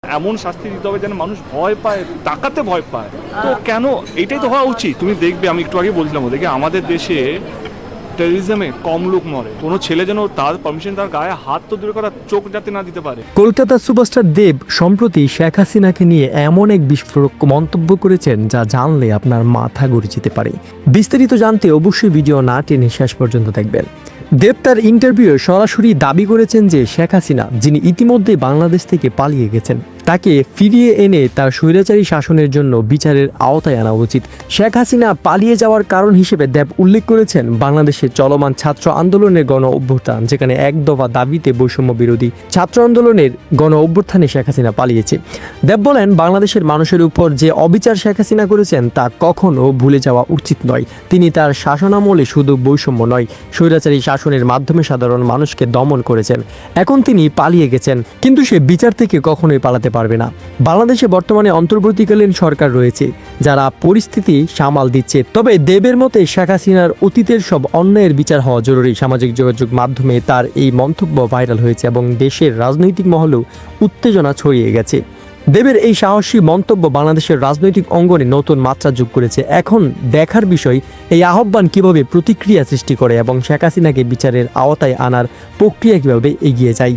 এমন শাস্তি দিতে হবে যেন মানুষ ভয় পায়, তাকাতে ভয় পায়। তো কেন, এটাই তো হওয়া উচিত। তুমি দেখবে, আমি একটু আগে বলছিলাম ওদেরকে, আমাদের দেশে টেররিজমে কম লোক মরে, কোনো ছেলে যেন তার পারমিশন তার গায়ে হাত তো দূরে করা চোখ যাতে না দিতে পারে। কলকাতার সুপারস্টার দেব সম্প্রতি শেখ হাসিনাকে নিয়ে এমন এক বিস্ফোরক মন্তব্য করেছেন যা জানলে আপনার মাথা ঘুরে যেতে পারে। বিস্তারিত জানতে অবশ্যই ভিডিও না টেনে শেষ পর্যন্ত দেখবেন। দেব তার ইন্টারভিউয়ে সরাসরি দাবি করেছেন যে শেখ হাসিনা, যিনি ইতিমধ্যে বাংলাদেশ থেকে পালিয়ে গেছেন, তাকে ফিরিয়ে এনে তার স্বৈরাচারী শাসনের জন্য বিচারের আওতায় আনা উচিত। শেখ হাসিনা পালিয়ে যাওয়ার কারণ হিসেবে দেব উল্লেখ করেছেন বাংলাদেশের চলমান ছাত্র আন্দোলনের গণ অভ্যুত্থান, যেখানে এক দফা দাবিতে বৈষম্য বিরোধী ছাত্র আন্দোলনের গণ অভ্যুত্থানে শেখ হাসিনা পালিয়েছে। দেব বলেন, বাংলাদেশের মানুষের উপর যে অবিচার শেখ হাসিনা করেছেন তা কখনো ভুলে যাওয়া উচিত নয়। তিনি তার শাসনামলে শুধু বৈষম্য নয়, স্বৈরাচারী শাসনের মাধ্যমে সাধারণ মানুষকে দমন করেছেন। এখন তিনি পালিয়ে গেছেন, কিন্তু সে বিচার থেকে কখনোই পালাতে পারবে না। বাংলাদেশে বর্তমানে অন্তর্বর্তীকালীন সরকার রয়েছে যারা পরিস্থিতি সামাল দিচ্ছে। তবে দেবের মতে শেখ হাসিনার অতীতের সব অন্যায়ের বিচার হওয়া জরুরি। সামাজিক যোগাযোগ মাধ্যমে তার এই মন্তব্য ভাইরাল হয়েছে এবং দেশের রাজনৈতিক মহলেও উত্তেজনা ছড়িয়ে গেছে। দেবের এই সাহসী মন্তব্য বাংলাদেশের রাজনৈতিক অঙ্গনে নতুন মাত্রা যোগ করেছে। এখন দেখার বিষয় এই আহ্বান কিভাবে প্রতিক্রিয়া সৃষ্টি করে এবং শেখ হাসিনাকে বিচারের আওতায় আনার প্রক্রিয়া কিভাবে এগিয়ে যায়।